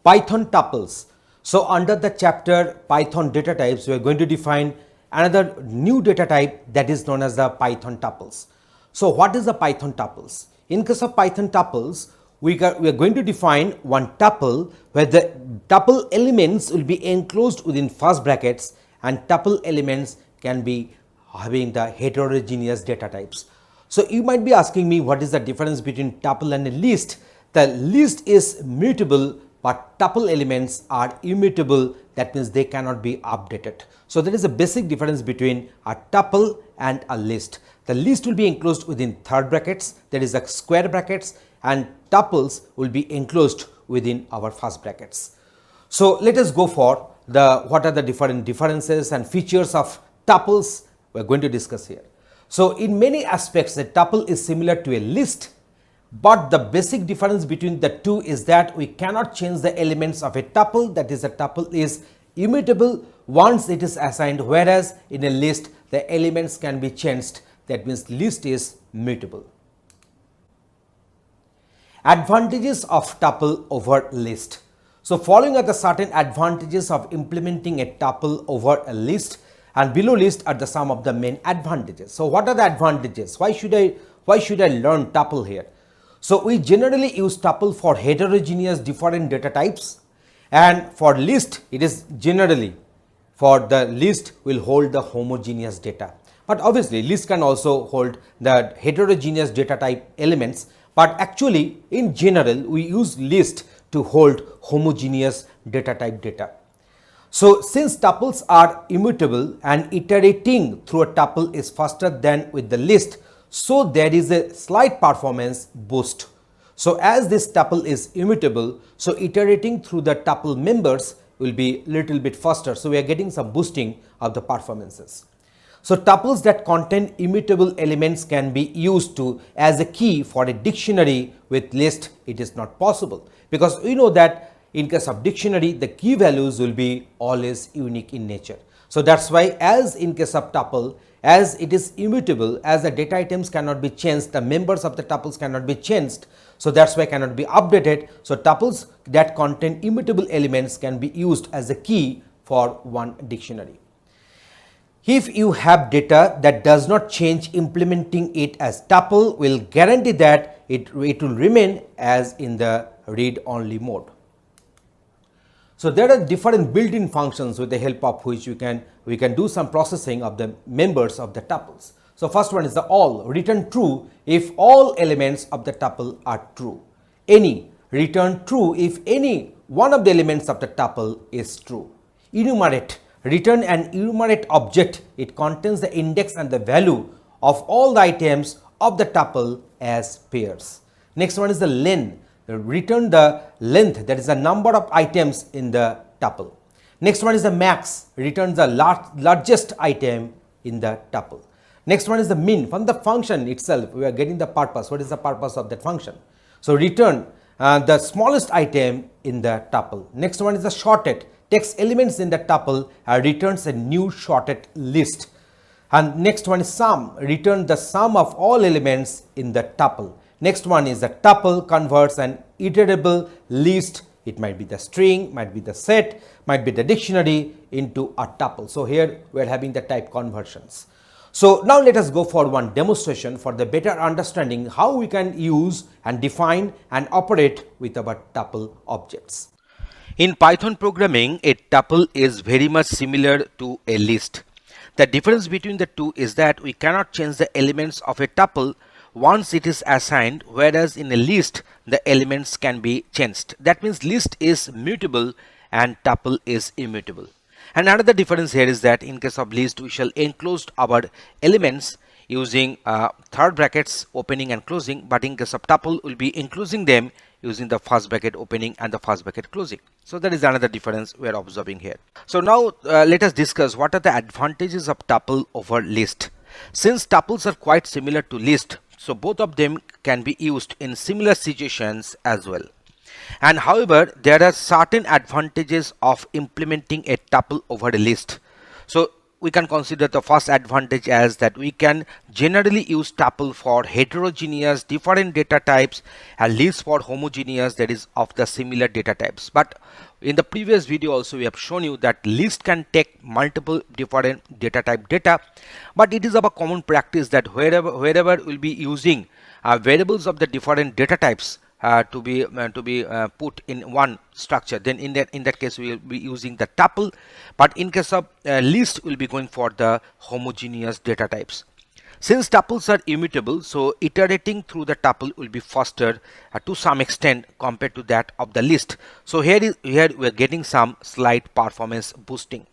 Python tuples. So under the chapter Python data types, we are going to define another new data type that is known as the Python tuples. So what is the Python tuples? In case of Python tuples, we are going to define one tuple where the tuple elements will be enclosed within first brackets, and tuple elements can be having the heterogeneous data types. So you might be asking me, what is the difference between tuple and a list? The list is mutable, but tuple elements are immutable. That means they cannot be updated. So there is a basic difference between a tuple and a list. The list will be enclosed within third brackets, there is a square brackets, and tuples will be enclosed within our first brackets. So let us go for what are the differences and features of tuples we are going to discuss here. So in many aspects, a tuple is similar to a list, but the basic difference between the two is that we cannot change the elements of a tuple. That is, a tuple is immutable once it is assigned, whereas in a list the elements can be changed. That means list is mutable. Advantages of tuple over list. So following are the certain advantages of implementing a tuple over a list, and below list are the sum of the main advantages. So what are the advantages? Why should I learn tuple here? So we generally use tuple for heterogeneous different data types, and for list it is generally for the list will hold the homogeneous data. But obviously list can also hold the heterogeneous data type elements, but actually in general we use list to hold homogeneous data type data. So since tuples are immutable and iterating through a tuple is faster than with the list, so there is a slight performance boost. So as this tuple is immutable, so iterating through the tuple members will be little bit faster. So we are getting some boosting of the performances. So tuples that contain immutable elements can be used as a key for a dictionary. With list it is not possible, because we know that in case of dictionary the key values will be always unique in nature. So that's why, as in case of tuple, as it is immutable, as the data items cannot be changed, the members of the tuples cannot be changed, so that's why cannot be updated. So tuples that contain immutable elements can be used as a key for one dictionary. If you have data that does not change, implementing it as tuple will guarantee that it will remain as in the read-only mode. So there are different built-in functions with the help of which we can do some processing of the members of the tuples. So first one is the all, return true if all elements of the tuple are true. Any, return true if any one of the elements of the tuple is true. Enumerate, return an enumerate object. It contains the index and the value of all the items of the tuple as pairs. Next one is the len. Return the length, that is the number of items in the tuple. Next one is the max, returns the largest item in the tuple. Next one is the min. From the function itself we are getting the purpose. What is the purpose of that function? So return the smallest item in the tuple. Next one is the sorted, takes elements in the tuple and returns a new sorted list. And next one is sum, return the sum of all elements in the tuple. Next one is the tuple converts an iterable list. It might be the string, might be the set, might be the dictionary into a tuple. So here we are having the type conversions. So now let us go for one demonstration for the better understanding how we can use and define and operate with our tuple objects. In Python programming, a tuple is very much similar to a list. The difference between the two is that we cannot change the elements of a tuple once it is assigned, whereas in a list the elements can be changed. That means list is mutable and tuple is immutable. And another difference here is that in case of list we shall enclose our elements using third brackets opening and closing, but in case of tuple we'll be enclosing them using the first bracket opening and the first bracket closing. So that is another difference we are observing here. So now let us discuss what are the advantages of tuple over list. Since tuples are quite similar to list, so both of them can be used in similar situations as well. And however, there are certain advantages of implementing a tuple over a list. So we can consider the first advantage as that we can generally use tuple for heterogeneous different data types and list for homogeneous, that is of the similar data types. But in the previous video also we have shown you that list can take multiple different data type data, but it is of a common practice that wherever we'll be using variables of the different data types to be put in one structure, then in that case we will be using the tuple. But in case of list, we'll be going for the homogeneous data types. Since tuples are immutable, so iterating through the tuple will be faster to some extent compared to that of the list. So here we're getting some slight performance boosting.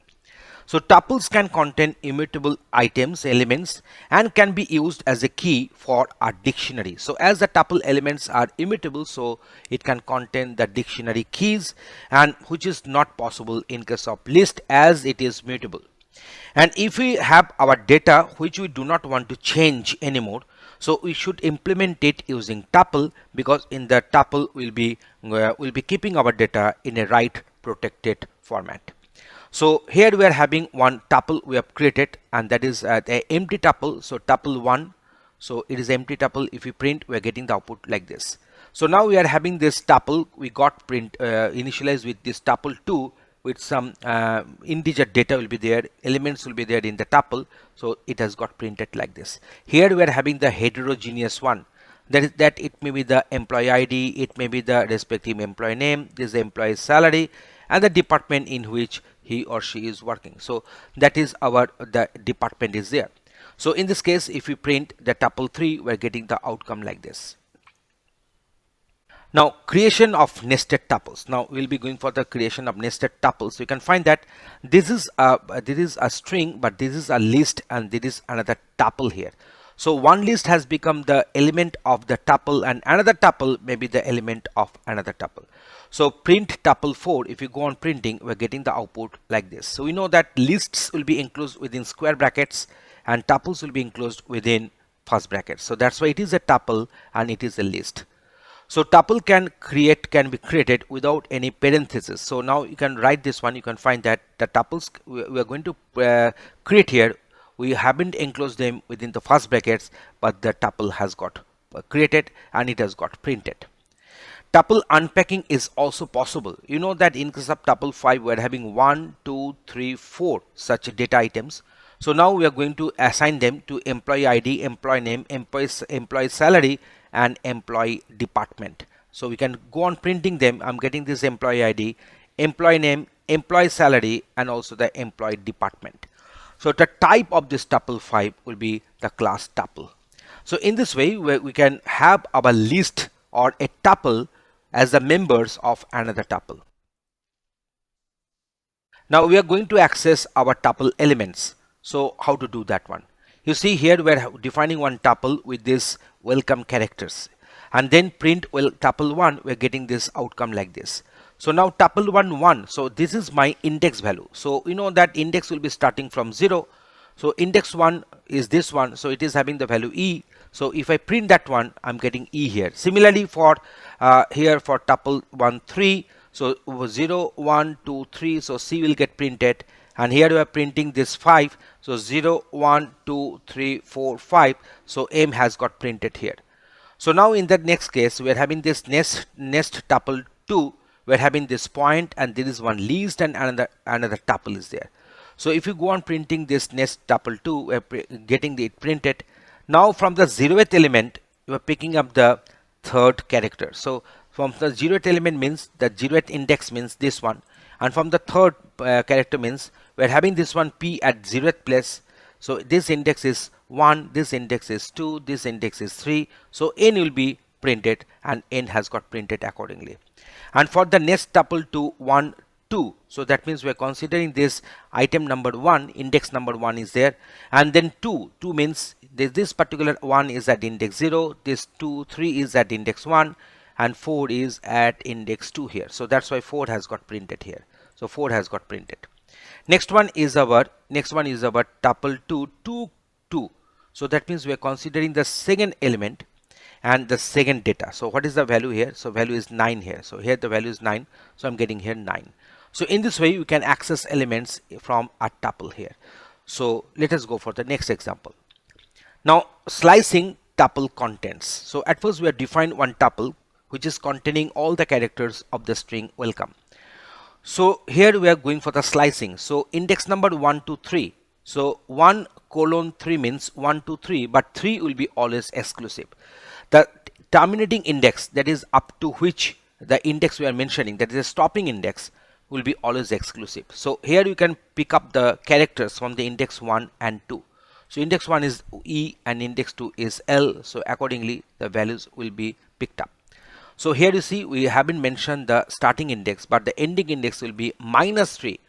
So tuples can contain immutable items, elements, and can be used as a key for a dictionary. So as the tuple elements are immutable, so it can contain the dictionary keys, and which is not possible in case of list as it is mutable. And if we have our data which we do not want to change anymore, so we should implement it using tuple, because in the tuple we'll be keeping our data in a write protected format. So here we are having one tuple we have created, and that is the empty tuple. So tuple 1, so it is empty tuple. If we print, we are getting the output like this. So now we are having this tuple we got initialized with this tuple 2 with some integer data will be there, elements will be there in the tuple, so it has got printed like this. Here we are having the heterogeneous one, that is that it may be the employee ID, it may be the respective employee name, this is the employee's salary, and the department in which he or she is working. So that is the department is there. So in this case, if we print the tuple 3, we're getting the outcome like this. Now creation of nested tuples. Now we'll be going for the creation of nested tuples. So you can find that this is a string, but this is a list, and this is another tuple here. So one list has become the element of the tuple, and another tuple may be the element of another tuple. So print tuple 4, if you go on printing, we're getting the output like this. So we know that lists will be enclosed within square brackets and tuples will be enclosed within first brackets. So that's why it is a tuple and it is a list. So tuple can be created without any parenthesis. So now you can write this one, you can find that the tuples we are going to create here, we haven't enclosed them within the first brackets, but the tuple has got created and it has got printed. Tuple unpacking is also possible. You know that in case of tuple 5, we are having 1, 2, 3, 4 such data items. So now we are going to assign them to employee ID, employee name, employee salary, and employee department. So we can go on printing them. I'm getting this employee ID, employee name, employee salary, and also the employee department. So the type of this tuple 5 will be the class tuple. So in this way, we can have our list or a tuple as the members of another tuple. Now we are going to access our tuple elements. So how to do that one? You see here we are defining one tuple with this welcome characters, and then print tuple 1, we are getting this outcome like this. So now tuple 1, so this is my index value. So you know that index will be starting from 0. So index 1 is this one, so it is having the value E. So if I print that one, I'm getting E here. Similarly for here for tuple 1, 3, so 0, 1, 2, 3, so C will get printed, and here we are printing this 5, so 0, 1, 2, 3, 4, 5, so M has got printed here. So now in the next case, we are having this nest tuple 2, we are having this point, and there is one list and another tuple is there. So if you go on printing this nest tuple 2, we are getting it printed. Now from the 0th element, you are picking up the third character. So from the 0th element means the 0th index means this one, and from the third character means we are having this one P at 0th place. So this index is 1, this index is 2, this index is 3. So N will be printed, and N has got printed accordingly. And for the next tuple 2, 1, 2, so that means we are considering this item number 1, index number 1 is there, and then 2 means this particular one is at index 0, this 2, 3 is at index 1, and 4 is at index 2 here. So that's why 4 has got printed here. So 4 has got printed. Next one is our tuple 2, 2, 2. So that means we are considering the second element and the second data. So what is the value here? So value is 9 here. So here the value is 9. So I'm getting here 9. So in this way, you can access elements from a tuple here. So let us go for the next example. Now slicing tuple contents. So at first we have defined one tuple which is containing all the characters of the string welcome. So here we are going for the slicing. So index number 1 to 3. So 1:3 means 1 to 3, but 3 will be always exclusive. The terminating index, that is up to which the index we are mentioning, that is a stopping index, will be always exclusive. So here you can pick up the characters from the index 1 and 2. So index 1 is E and index 2 is L. So accordingly the values will be picked up. So here you see we haven't mentioned the starting index, but the ending index will be -3.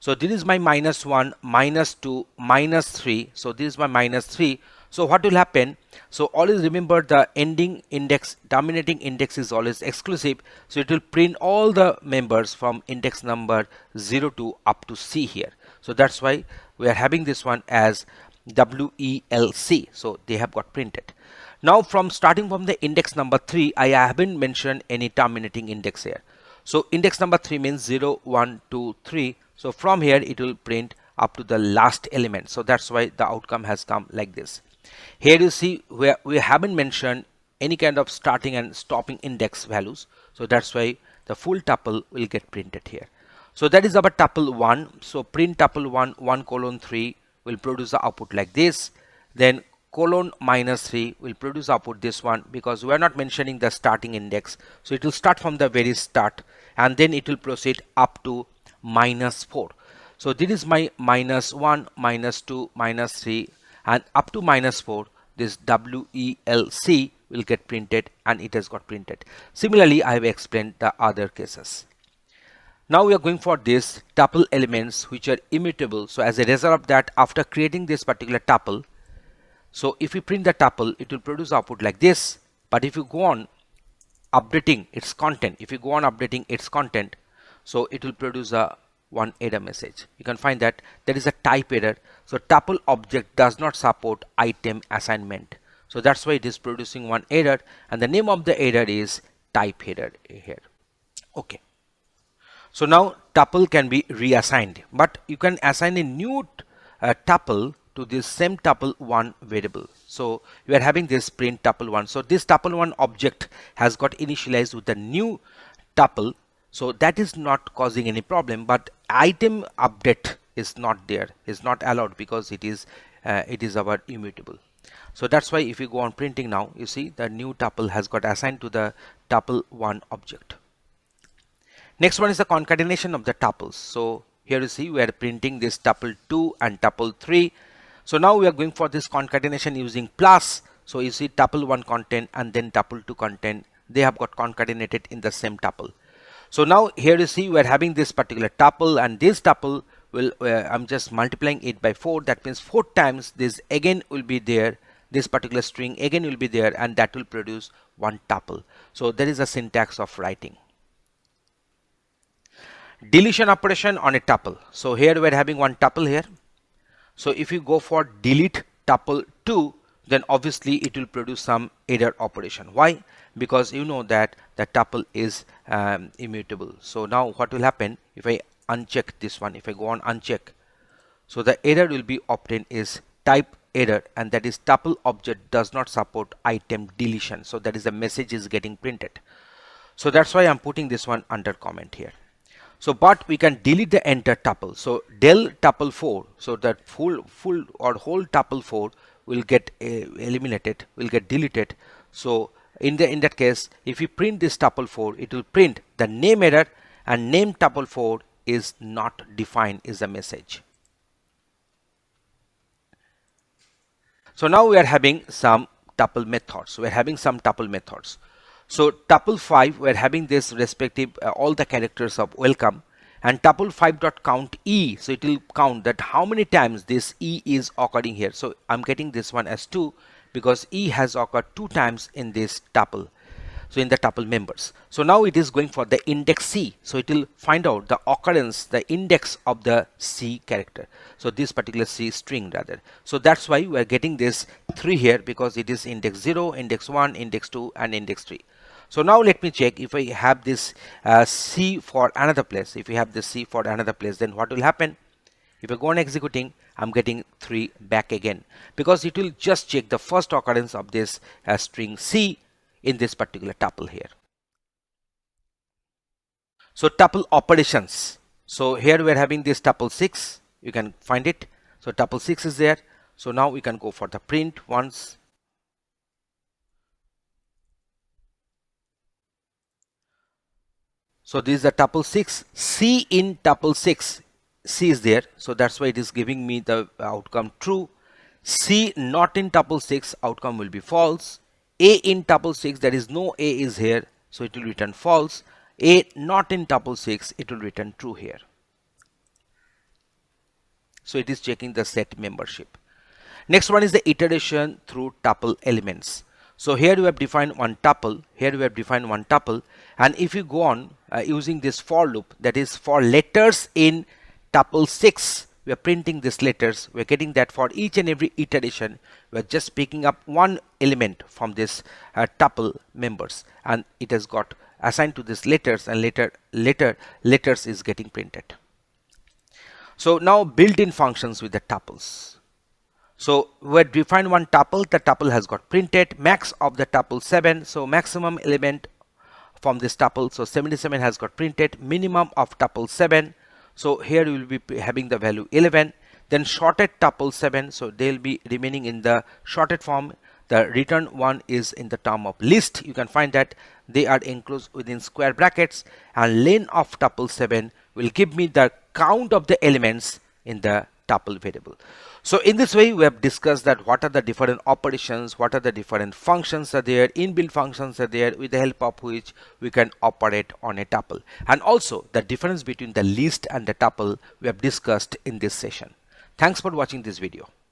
So this is my -1, -2, -3. So this is my -3. So what will happen? So always remember the ending index, terminating index is always exclusive. So it will print all the members from index number 0 to up to C here. So that's why we are having this one as WELC. So they have got printed. Now from starting from the index number 3, I haven't mentioned any terminating index here. So index number 3 means 0, 1, 2, 3. So from here it will print up to the last element. So that's why the outcome has come like this. Here you see where we haven't mentioned any kind of starting and stopping index values. So that's why the full tuple will get printed here. So that is our tuple 1. So print tuple 1, 1:3 will produce the output like this. Then colon -3 will produce output this one, because we are not mentioning the starting index. So it will start from the very start and then it will proceed up to -4. So this is my -1, -2, -3 and up to -4. This WELC will get printed and it has got printed. Similarly, I have explained the other cases. Now we are going for this tuple elements which are immutable. So as a result of that, after creating this particular tuple, so if you print the tuple, it will produce output like this. But if you go on updating its content, so it will produce a one error message. You can find that there is a type error. So tuple object does not support item assignment. So that's why it is producing one error, and the name of the error is type error here. Okay. So now tuple can be reassigned, but you can assign a new tuple to this same tuple 1 variable. So you are having this print tuple 1. So this tuple 1 object has got initialized with the new tuple. So that is not causing any problem, but item update is not there, is not allowed, because it is our immutable. So that's why if you go on printing now, you see the new tuple has got assigned to the tuple 1 object. Next one is the concatenation of the tuples. So here you see we are printing this tuple 2 and tuple 3. So now we are going for this concatenation using plus. So you see tuple 1 content and then tuple 2 content, they have got concatenated in the same tuple. So now here you see we are having this particular tuple, and this tuple will I'm just multiplying it by 4. That means 4 times this again will be there, this particular string again will be there, and that will produce one tuple. So there is a syntax of writing. Deletion operation on a tuple. So here we are having one tuple here. So if you go for delete tuple 2, then obviously it will produce some error operation. Why? Because you know that the tuple is immutable. So now what will happen if I uncheck this one, if I go on uncheck, so the error will be obtained is type error, and that is tuple object does not support item deletion. So that is the message is getting printed. So that's why I'm putting this one under comment here. So but we can delete the entire tuple. So del tuple 4, so that full or whole tuple 4 will get eliminated, will get deleted. So in that case, if you print this tuple 4, it will print the name error, and name tuple 4 is not defined is the message. So now we are having some tuple methods. We are having some tuple methods. So tuple 5, we are having this respective all the characters of welcome, and tuple 5.count e. So it will count that how many times this e is occurring here. So I'm getting this one as 2 because e has occurred 2 times in this tuple. So in the tuple members. So now it is going for the index C. So it will find out the occurrence, the index of the C character. So this particular C string rather. So that's why we are getting this 3 here, because it is index 0, index 1, index 2 and index 3. So now let me check if I have this C for another place. If we have this C for another place, then what will happen? If I go on executing, I'm getting 3 back again, because it will just check the first occurrence of this string C in this particular tuple here. So tuple operations. So here we are having this tuple 6. You can find it. So tuple 6 is there. So now we can go for the print once. So this is the tuple 6. C in tuple 6. C is there. So that's why it is giving me the outcome true. C not in tuple 6, outcome will be false. A in tuple 6, there is no A is here, so it will return false. A not in tuple 6, it will return true here. So it is checking the set membership. Next one is the iteration through tuple elements. So here we have defined one tuple, here we have defined one tuple, and if you go on using this for loop, that is for letters in tuple 6, we are printing these letters. We are getting that for each and every iteration, we are just picking up one element from this tuple members, and it has got assigned to this letters, and letters is getting printed. So now built-in functions with the tuples. So we have defined one tuple, the tuple has got printed, max of the tuple 7, so maximum element from this tuple, so 77 has got printed, minimum of tuple 7. So here we will be having the value 11, then shorted tuple 7, so they will be remaining in the shorted form. The return one is in the term of list. You can find that they are enclosed within square brackets, and len of tuple 7 will give me the count of the elements in the tuple variable. So in this way, we have discussed that what are the different operations, what are the different functions are there, inbuilt functions are there, with the help of which we can operate on a tuple, and also the difference between the list and the tuple we have discussed in this session. Thanks for watching this video.